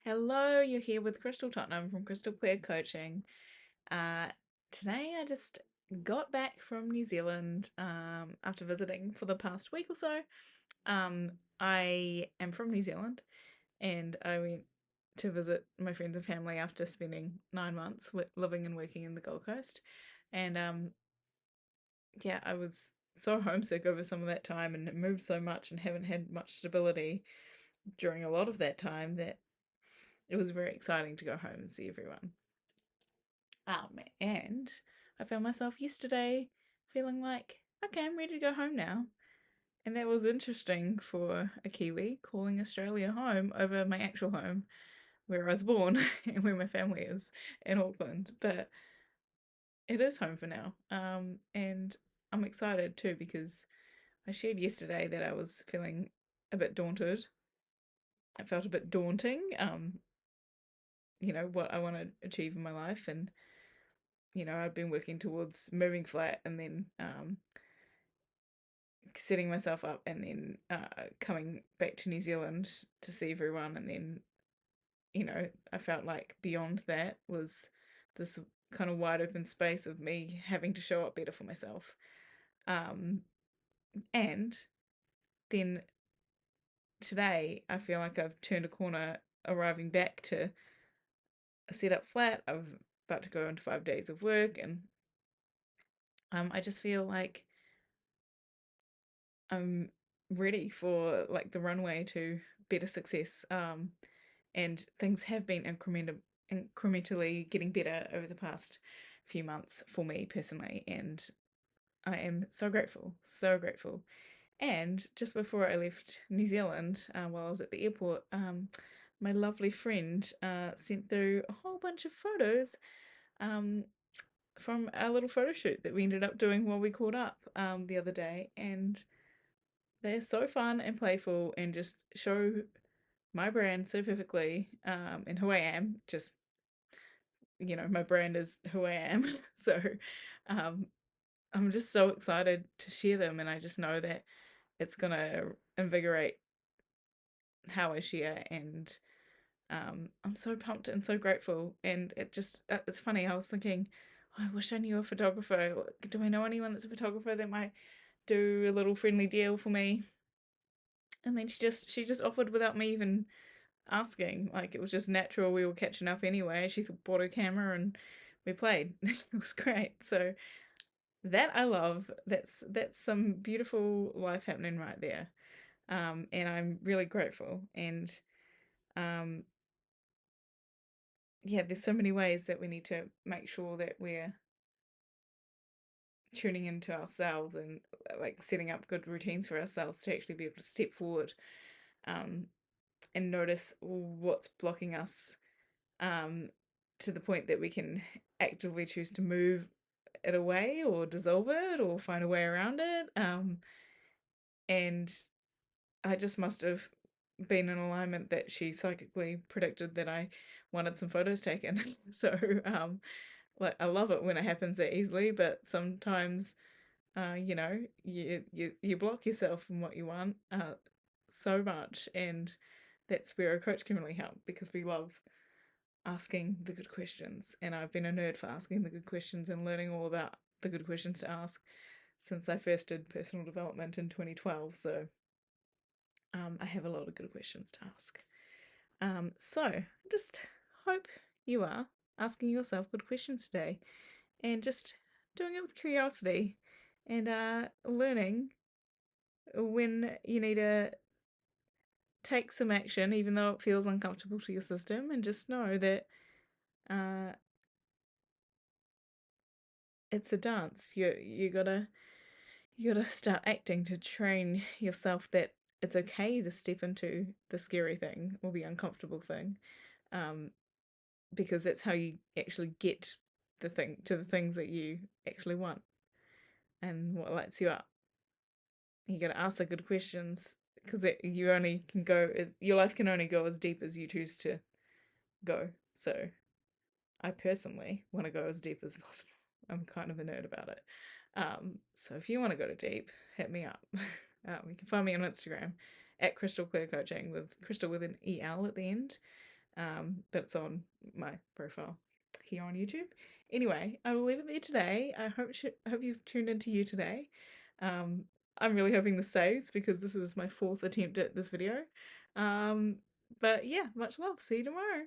Hello, you're here with Crystal Tottenham from Crystal Clear Coaching. Uh, Today I just got back from New Zealand after visiting for the past week or so. I am from New Zealand and I went to visit my friends and family after spending 9 months living and working in the Gold Coast. And yeah, I was so homesick over some of that time and moved so much and haven't had much stability during a lot of that time that it was very exciting to go home and see everyone. And I found myself yesterday feeling like, okay, I'm ready to go home now. And that was interesting for a Kiwi calling Australia home over my actual home where I was born and where my family is in Auckland. But it is home for now. And I'm excited too because I shared yesterday that I was feeling a bit daunted. It felt a bit daunting, what I want to achieve in my life. And I've been working towards moving flat and then setting myself up and then coming back to New Zealand to see everyone. And then, I felt like beyond that was this kind of wide open space of me having to show up better for myself. Um, and then today, I feel like I've turned a corner arriving back to a set up flat. I'm about to go into 5 days of work and I just feel like I'm ready for like the runway to better success. And things have been incrementally getting better over the past few months for me personally, and I am so grateful, so grateful. And just before I left New Zealand, while I was at the airport, my lovely friend sent through a whole bunch of photos um, from our little photo shoot that we ended up doing while we caught up the other day, and they're so fun and playful and just show my brand so perfectly, and who I am. Just, my brand is who I am. So um, I'm just so excited to share them, and I just know that it's gonna invigorate how I share. And I'm so pumped and so grateful. And it's funny. I was thinking, oh, I wish I knew a photographer. Do I know anyone that's a photographer that might do a little friendly deal for me? And then she just offered without me even asking. Like, it was just natural. We were catching up anyway. She bought her camera and we played. It was great. So that I love. That's some beautiful life happening right there. And I'm really grateful. And um, yeah, there's so many ways that we need to make sure that we're tuning into ourselves and like setting up good routines for ourselves to actually be able to step forward, um, and notice what's blocking us, um, to the point that we can actively choose to move it away or dissolve it or find a way around it. And I just must have been in alignment that she psychically predicted that I wanted some photos taken. So, like, I love it when it happens that easily, but sometimes, you block yourself from what you want so much, and that's where a coach can really help because we love asking the good questions. And I've been a nerd for asking the good questions and learning all about the good questions to ask since I first did personal development in 2012. So I have a lot of good questions to ask. So just hope you are asking yourself good questions today and just doing it with curiosity and learning when you need to take some action, even though it feels uncomfortable to your system, and just know that uh, it's a dance. You gotta start acting to train yourself that it's okay to step into the scary thing or the uncomfortable thing, um, because that's how you actually get the things that you actually want and what lights you up. You gotta ask the good questions because you only can go. Your life can only go as deep as you choose to go. So I personally want to go as deep as possible. I'm kind of a nerd about it. So if you want to go to deep, hit me up. You can find me on Instagram at Crystal Clear Coaching with Crystal with an EL at the end. but it's on my profile here on YouTube. Anyway, I will leave it there today. I hope you've tuned into You today. Um, I'm really hoping this saves because this is my fourth attempt at this video. Um, but yeah, much love. See you tomorrow.